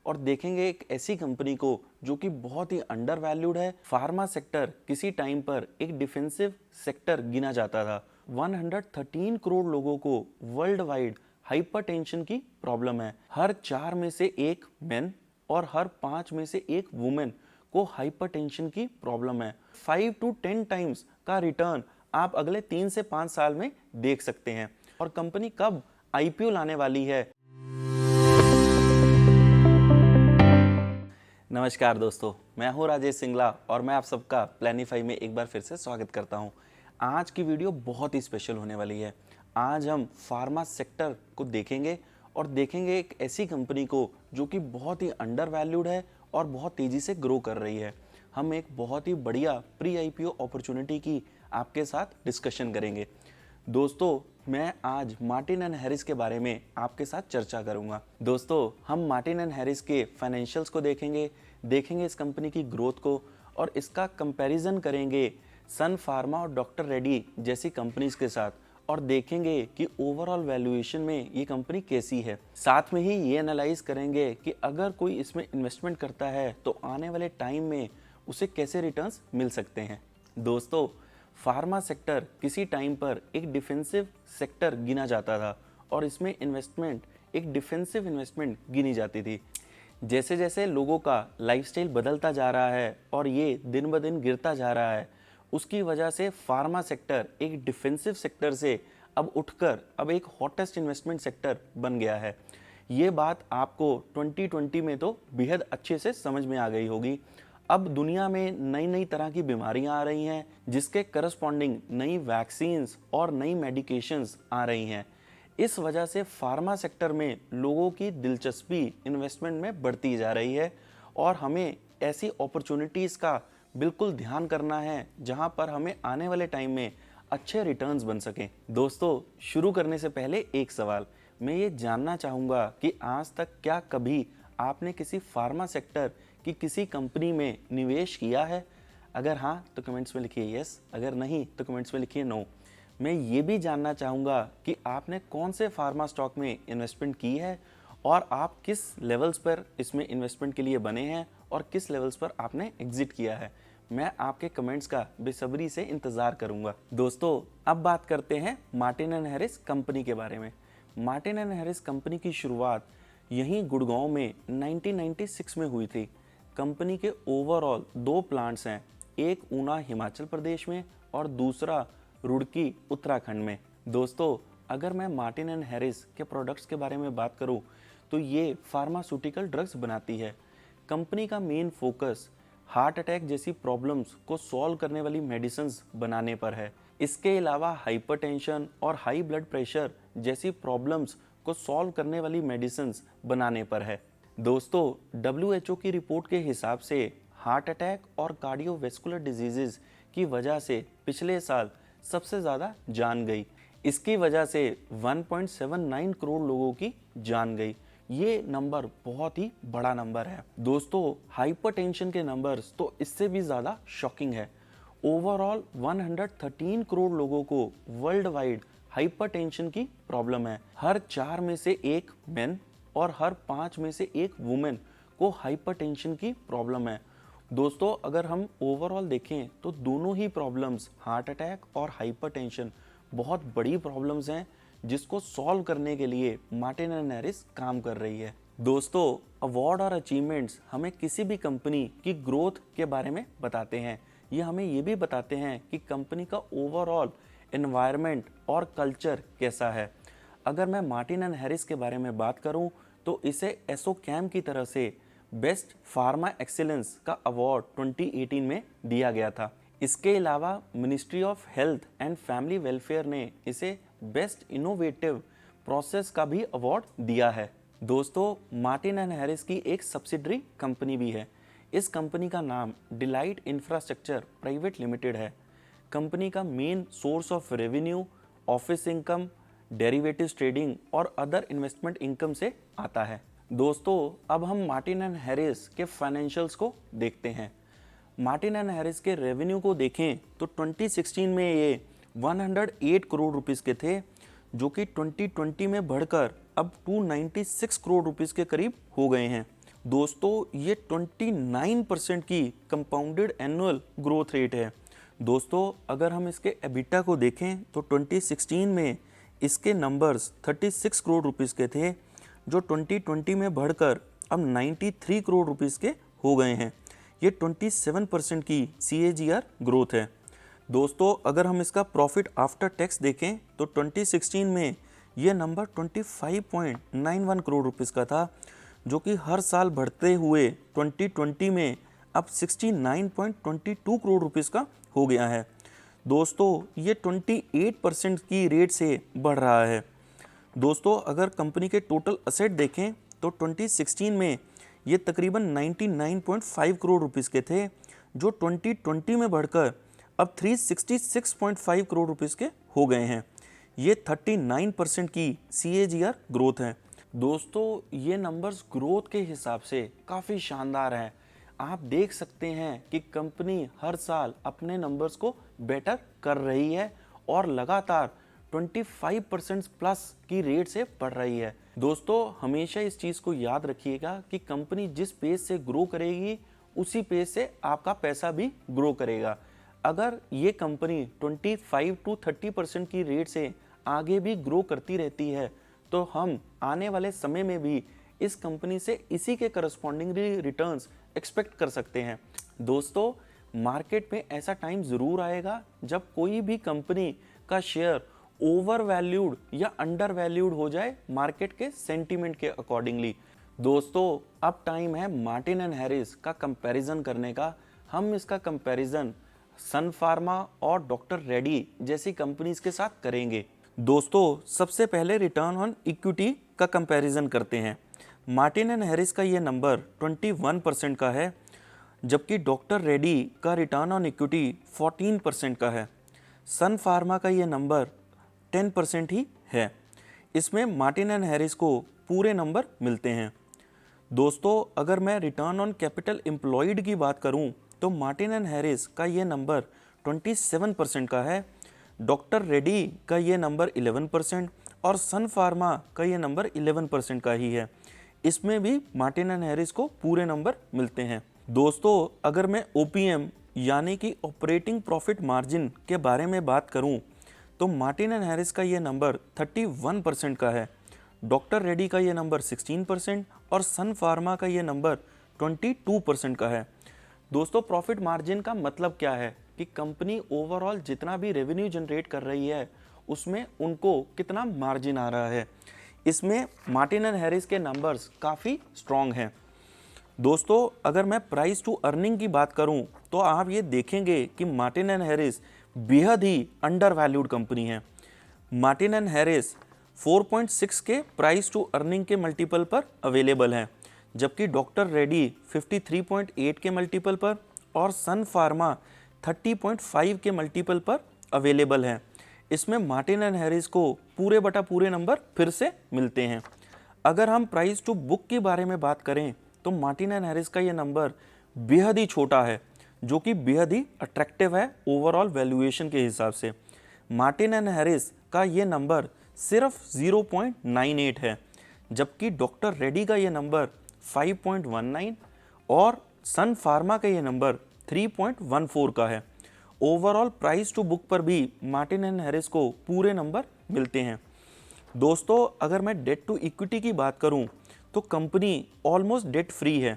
और देखेंगे एक ऐसी कंपनी को जो कि बहुत ही अंडर वैल्यूड है। फार्मा सेक्टर किसी टाइम पर एक डिफेंसिव सेक्टर गिना जाता था। 113 करोड़ लोगों को वर्ल्ड वाइड हाइपरटेंशन की प्रॉब्लम है। हर 4 में से एक मेन और हर 5 में से एक वुमेन को हाइपरटेंशन की प्रॉब्लम है। 5 to 10 टाइम्स का रिटर्न आप अगले 3 से 5 साल में देख सकते हैं। और कंपनी कब आईपीओ लाने वाली है? नमस्कार दोस्तों, मैं हूं राजेश सिंगला और मैं आप सबका प्लानिफाई में एक बार फिर से स्वागत करता हूं। आज की वीडियो बहुत ही स्पेशल होने वाली है। आज हम फार्मा सेक्टर को देखेंगे और देखेंगे एक ऐसी कंपनी को जो कि बहुत ही अंडर वैल्यूड है और बहुत तेज़ी से ग्रो कर रही है। हम एक बहुत ही बढ़िया प्री आईपीओ अपॉर्चुनिटी की आपके साथ डिस्कशन करेंगे। दोस्तों, मैं आज मार्टिन एंड हैरिस के बारे में आपके साथ चर्चा करूंगा। दोस्तों, हम मार्टिन एंड हैरिस के फाइनेंशियल्स को देखेंगे इस कंपनी की ग्रोथ को और इसका कंपैरिजन करेंगे सन फार्मा और डॉक्टर रेड्डी जैसी कंपनीज के साथ और देखेंगे कि ओवरऑल वैल्यूएशन में ये कंपनी कैसी है। साथ में ही ये एनालाइज करेंगे कि अगर कोई इसमें इन्वेस्टमेंट करता है तो आने वाले टाइम में उसे कैसे रिटर्न्स मिल सकते हैं। दोस्तों, फार्मा सेक्टर किसी टाइम पर एक डिफेंसिव सेक्टर गिना जाता था और इसमें इन्वेस्टमेंट एक डिफेंसिव इन्वेस्टमेंट गिनी जाती थी। जैसे जैसे लोगों का लाइफस्टाइल बदलता जा रहा है और ये दिन ब दिन गिरता जा रहा है, उसकी वजह से फार्मा सेक्टर एक डिफेंसिव सेक्टर से अब उठकर अब एक हॉटेस्ट इन्वेस्टमेंट सेक्टर बन गया है। ये बात आपको 2020 में तो बेहद अच्छे से समझ में आ गई होगी। अब दुनिया में नई नई तरह की बीमारियां आ रही हैं जिसके करस्पॉन्डिंग नई वैक्सीन्स और नई मेडिकेशंस आ रही हैं। इस वजह से फार्मा सेक्टर में लोगों की दिलचस्पी इन्वेस्टमेंट में बढ़ती जा रही है और हमें ऐसी अपॉर्चुनिटीज़ का बिल्कुल ध्यान करना है जहां पर हमें आने वाले टाइम में अच्छे रिटर्न्स बन सकें। दोस्तों, शुरू करने से पहले एक सवाल मैं ये जानना चाहूँगा कि आज तक क्या कभी आपने किसी फार्मा सेक्टर की किसी कंपनी में निवेश किया है? अगर हाँ तो कमेंट्स में लिखिए यस, अगर नहीं तो कमेंट्स में लिखिए नो। मैं ये भी जानना चाहूँगा कि आपने कौन से फार्मा स्टॉक में इन्वेस्टमेंट की है और आप किस लेवल्स पर इसमें इन्वेस्टमेंट के लिए बने हैं और किस लेवल्स पर आपने एग्जिट किया है। मैं आपके कमेंट्स का बेसब्री से इंतज़ार करूँगा। दोस्तों, अब बात करते हैं मार्टिन एंड हैरिस कंपनी के बारे में। मार्टिन एंड हैरिस कंपनी की शुरुआत यहीं गुड़गांव में 1996 में हुई थी। कंपनी के ओवरऑल 2 प्लांट्स हैं, एक ऊना हिमाचल प्रदेश में और दूसरा रुड़की उत्तराखंड में। दोस्तों, अगर मैं मार्टिन एंड हैरिस के प्रोडक्ट्स के बारे में बात करूं तो ये फार्मास्यूटिकल ड्रग्स बनाती है। कंपनी का मेन फोकस हार्ट अटैक जैसी प्रॉब्लम्स को सॉल्व करने वाली मेडिसिन्स बनाने पर है। इसके अलावा हाइपरटेंशन और हाई ब्लड प्रेशर जैसी प्रॉब्लम्स को सॉल्व करने वाली मेडिसिन्स बनाने पर है। दोस्तों, WHO की रिपोर्ट के हिसाब से हार्ट अटैक और कार्डियोवैस्कुलर डिजीजेज की वजह से पिछले साल सबसे ज़्यादा जान गई। इसकी वजह से 1.79 करोड़ लोगों की जान गई। ये नंबर बहुत ही बड़ा नंबर है। दोस्तों, हाइपरटेंशन के नंबर्स तो इससे भी ज़्यादा शॉकिंग है। ओवरऑल 113 करोड़ लोगों को वर्ल्ड वाइड हाइपरटेंशन की प्रॉब्लम है। हर 4 में से एक मेन और हर 5 में से एक वुमेन को हाइपरटेंशन की प्रॉब्लम है। दोस्तों, अगर हम ओवरऑल देखें तो दोनों ही प्रॉब्लम्स, हार्ट अटैक और हाइपरटेंशन, बहुत बड़ी प्रॉब्लम्स हैं जिसको सॉल्व करने के लिए मार्टिन एंड हैरिस काम कर रही है। दोस्तों, अवार्ड और अचीवमेंट्स हमें किसी भी कंपनी की ग्रोथ के बारे में बताते हैं। ये हमें ये भी बताते हैं कि कंपनी का ओवरऑल एनवायरनमेंट और कल्चर कैसा है। अगर मैं मार्टिन एंड हैरिस के बारे में बात करूं तो इसे एसोचैम की तरफ से बेस्ट फार्मा एक्सीलेंस का अवार्ड 2018 में दिया गया था। इसके अलावा ministry of health and family welfare ने इसे बेस्ट इनोवेटिव प्रोसेस का भी अवार्ड दिया है। दोस्तों, मार्टिन एंड हैरिस की एक सब्सिडरी कंपनी भी है। इस कंपनी का नाम डिलाइट इंफ्रास्ट्रक्चर प्राइवेट लिमिटेड है। कंपनी का main source of revenue office income, derivatives trading और अदर इन्वेस्टमेंट इनकम से आता है। दोस्तों, अब हम मार्टिन एंड हैरिस के फाइनेंशियल्स को देखते हैं। मार्टिन एंड हैरिस के रेवेन्यू को देखें तो 2016 में ये 108 करोड़ रुपीस के थे, जो कि 2020 में बढ़कर अब 296 करोड़ रुपीस के करीब हो गए हैं। दोस्तों ये 29% की कंपाउंडेड एनुअल ग्रोथ रेट है। दोस्तों अगर हम इसके एबिटा को देखें तो 2016 में इसके नंबर्स 36 करोड़ रुपीस के थे, जो 2020 में बढ़कर अब 93 करोड़ रुपीस के हो गए हैं। ये 27% की CAGR ग्रोथ है। दोस्तों अगर हम इसका प्रॉफिट आफ्टर टैक्स देखें तो 2016 में ये नंबर 25.91 करोड़ रुपीस का था, जो कि हर साल बढ़ते हुए 2020 में अब 69.22 करोड़ रुपीस का हो गया है। दोस्तों ये 28% की रेट से बढ़ रहा है। दोस्तों अगर कंपनी के टोटल असेट देखें तो 2016 में ये तकरीबन 99.5 करोड़ रुपीस के थे, जो 2020 में बढ़कर अब 366.5 करोड़ रुपीस के हो गए हैं। ये 39% की CAGR ग्रोथ है। दोस्तों ये नंबर्स ग्रोथ के हिसाब से काफ़ी शानदार हैं। आप देख सकते हैं कि कंपनी हर साल अपने नंबर्स को बेटर कर रही है और लगातार 25% प्लस की रेट से बढ़ रही है। दोस्तों हमेशा इस चीज़ को याद रखिएगा कि कंपनी जिस पेज से ग्रो करेगी उसी पेज से आपका पैसा भी ग्रो करेगा। अगर ये कंपनी 25 to 30% की रेट से आगे भी ग्रो करती रहती है तो हम आने वाले समय में भी इस कंपनी से इसी के करस्पॉन्डिंगली रिटर्न्स एक्सपेक्ट कर सकते हैं। दोस्तों मार्केट में ऐसा टाइम ज़रूर आएगा जब कोई भी कंपनी का शेयर ओवर वैल्यूड या अंडर वैल्यूड हो जाए मार्केट के सेंटीमेंट के अकॉर्डिंगली। दोस्तों अब टाइम है मार्टिन एंड हैरिस का कंपैरिजन करने का। हम इसका कंपैरिजन सन फार्मा और डॉक्टर रेड्डी जैसी कंपनीज के साथ करेंगे। दोस्तों सबसे पहले रिटर्न ऑन इक्विटी का कंपैरिजन करते हैं। मार्टिन एंड हैरिस का ये नंबर 21% का है, जबकि डॉक्टर रेड्डी का रिटर्न ऑन इक्विटी 14% का है। सन फार्मा का ये नंबर 10% ही है। इसमें मार्टिन एंड हैरिस को पूरे नंबर मिलते हैं। दोस्तों अगर मैं रिटर्न ऑन कैपिटल एम्प्लॉयड की बात करूं तो मार्टिन एंड हैरिस का ये नंबर 27% का है, डॉक्टर रेड्डी का ये नंबर 11% और सन फार्मा का ये नंबर 11% का ही है। इसमें भी मार्टिन एंड हैरिस को पूरे नंबर मिलते हैं। दोस्तों अगर मैं OPM यानी कि ऑपरेटिंग प्रॉफिट मार्जिन के बारे में बात करूं तो मार्टिन एंड हैरिस का ये नंबर 31% का है, डॉक्टर रेड्डी का ये नंबर 16% और सन फार्मा का ये नंबर 22% का है। दोस्तों प्रॉफिट मार्जिन का मतलब क्या है कि कंपनी ओवरऑल जितना भी रेवेन्यू जनरेट कर रही है उसमें उनको कितना मार्जिन आ रहा है। इसमें मार्टिन एंड हैरिस के नंबर्स काफ़ी स्ट्रॉन्ग हैं। दोस्तों अगर मैं प्राइस टू अर्निंग की बात करूं तो आप ये देखेंगे कि मार्टिन एंड हैरिस बेहद ही अंडर वैल्यूड कंपनी है। मार्टिन एंड हैरिस 4.6 के प्राइस टू अर्निंग के मल्टीपल पर अवेलेबल हैं, जबकि डॉक्टर रेड्डी 53.8 के मल्टीपल पर और सन फार्मा 30.5 के मल्टीपल पर अवेलेबल है। इसमें मार्टिन एंड हैरिस को पूरे बटा पूरे नंबर फिर से मिलते हैं। अगर हम प्राइस टू बुक के बारे में बात करें तो मार्टिन एंड हैरिस का ये नंबर बेहद ही छोटा है, जो कि बेहद ही अट्रैक्टिव है ओवरऑल वैल्यूएशन के हिसाब से। मार्टिन एंड हैरिस का ये नंबर सिर्फ 0.98 है, जबकि डॉक्टर रेड्डी का ये नंबर 5.19 और सन फार्मा का ये नंबर 3.14 का है। ओवरऑल प्राइस टू बुक पर भी मार्टिन एंड हैरिस को पूरे नंबर मिलते हैं। दोस्तों अगर मैं डेट टू इक्विटी की बात करूं तो कंपनी ऑलमोस्ट डेट फ्री है।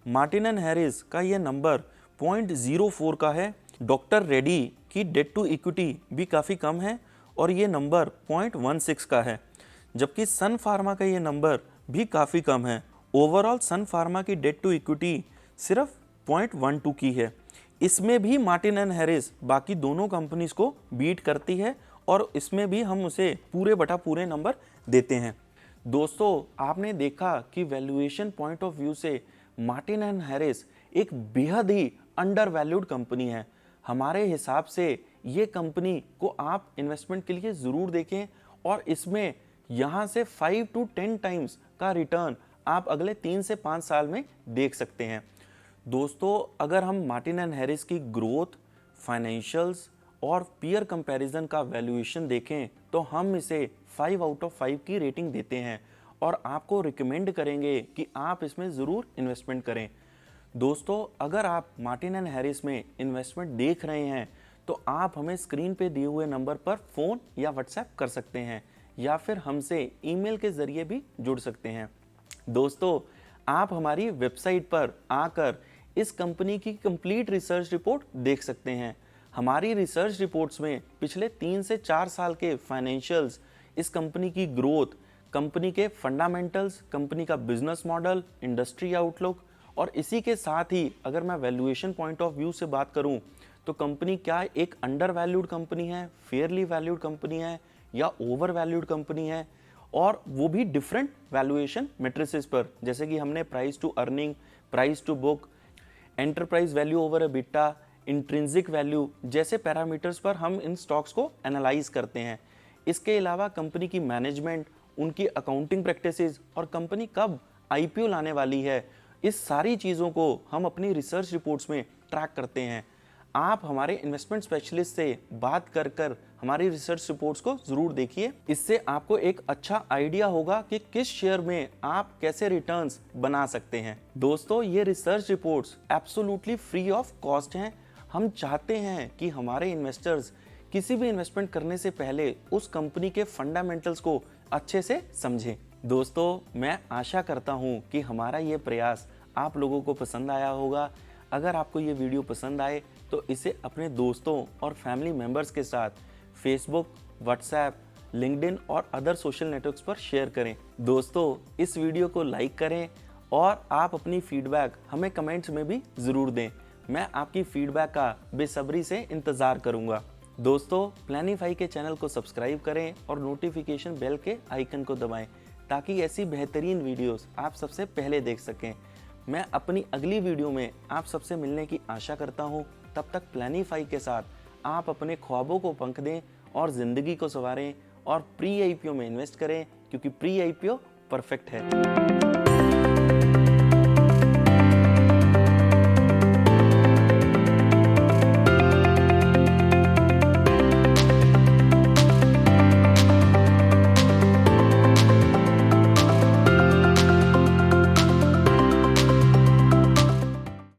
मार्टिन एंड हैरिस का ये नंबर 0.04 का है, डॉक्टर रेड्डी की डेट टू इक्विटी भी काफ़ी कम है और ये नंबर 0.16 का है, जबकि सन फार्मा का ये नंबर भी काफ़ी कम है। ओवरऑल सन फार्मा की डेट टू इक्विटी सिर्फ 0.12 की है। इसमें भी मार्टिन एंड हैरिस बाकी दोनों कंपनीज को बीट करती है और इसमें भी हम उसे पूरे बटा पूरे नंबर देते हैं। दोस्तों आपने देखा कि वैल्यूएशन पॉइंट ऑफ व्यू से मार्टिन एंड हैरिस एक बेहद ही अंडर वैल्यूड कंपनी है। हमारे हिसाब से ये कंपनी को आप इन्वेस्टमेंट के लिए ज़रूर देखें और इसमें यहाँ से 5 to 10 टाइम्स का रिटर्न आप अगले 3 से 5 साल में देख सकते हैं। दोस्तों अगर हम मार्टिन एंड हैरिस की ग्रोथ, फाइनेंशियल्स और पीयर कंपैरिजन का वैल्यूएशन देखें तो हम इसे 5 out of 5 की रेटिंग देते हैं और आपको रिकमेंड करेंगे कि आप इसमें ज़रूर इन्वेस्टमेंट करें। दोस्तों, अगर आप मार्टिन एंड हैरिस में इन्वेस्टमेंट देख रहे हैं तो आप हमें स्क्रीन पे दिए हुए नंबर पर फ़ोन या व्हाट्सएप कर सकते हैं या फिर हमसे ईमेल के ज़रिए भी जुड़ सकते हैं। दोस्तों, आप हमारी वेबसाइट पर आकर इस कंपनी की कंप्लीट रिसर्च रिपोर्ट देख सकते हैं। हमारी रिसर्च रिपोर्ट्स में पिछले 3 से 4 साल के फाइनेंशियल्स, इस कंपनी की ग्रोथ, कंपनी के फंडामेंटल्स, कंपनी का बिजनेस मॉडल, इंडस्ट्री आउटलुक और इसी के साथ ही अगर मैं वैल्यूएशन पॉइंट ऑफ व्यू से बात करूं तो कंपनी क्या एक अंडर वैल्यूड कंपनी है, फेयरली वैल्यूड कंपनी है या ओवर वैल्यूड कंपनी है, और वो भी डिफरेंट वैल्यूएशन मैट्रिसेस पर, जैसे कि हमने price to earning, price to book, enterprise value over EBITDA, intrinsic value जैसे पैरामीटर्स पर हम इन स्टॉक्स को एनालाइज करते हैं। इसके अलावा कंपनी की मैनेजमेंट, उनकी अकाउंटिंग प्रैक्टिसेस और कंपनी कब आईपीओ लाने वाली है, इस सारी चीज़ों को हम अपनी रिसर्च रिपोर्ट्स में ट्रैक करते हैं। आप हमारे इन्वेस्टमेंट स्पेशलिस्ट से बात कर कर हमारी रिसर्च रिपोर्ट्स को ज़रूर देखिए। इससे आपको एक अच्छा आइडिया होगा कि किस शेयर में आप कैसे रिटर्न्स बना सकते हैं। दोस्तों, ये research reports absolutely free of cost हैं। हम चाहते हैं कि हमारे इन्वेस्टर्स किसी भी इन्वेस्टमेंट करने से पहले उस कंपनी के फंडामेंटल्स को अच्छे से समझें। दोस्तों, मैं आशा करता हूँ कि हमारा ये प्रयास आप लोगों को पसंद आया होगा। अगर आपको ये वीडियो पसंद आए तो इसे अपने दोस्तों और फैमिली मेम्बर्स के साथ फेसबुक, व्हाट्सएप, लिंक्डइन और अदर सोशल नेटवर्क्स पर शेयर करें। दोस्तों, इस वीडियो को लाइक करें और आप अपनी फीडबैक हमें कमेंट्स में भी ज़रूर दें। मैं आपकी फीडबैक का बेसब्री से इंतज़ार करूँगा। दोस्तों, प्लानिफाई के चैनल को सब्सक्राइब करें और नोटिफिकेशन बेल के आइकन को दबाएं ताकि ऐसी बेहतरीन वीडियोस आप सबसे पहले देख सकें। मैं अपनी अगली वीडियो में आप सबसे मिलने की आशा करता हूं। तब तक प्लानिफाई के साथ आप अपने ख्वाबों को पंख दें और ज़िंदगी को संवारें और प्री आईपीओ में इन्वेस्ट करें, क्योंकि प्री आईपीओ परफेक्ट है।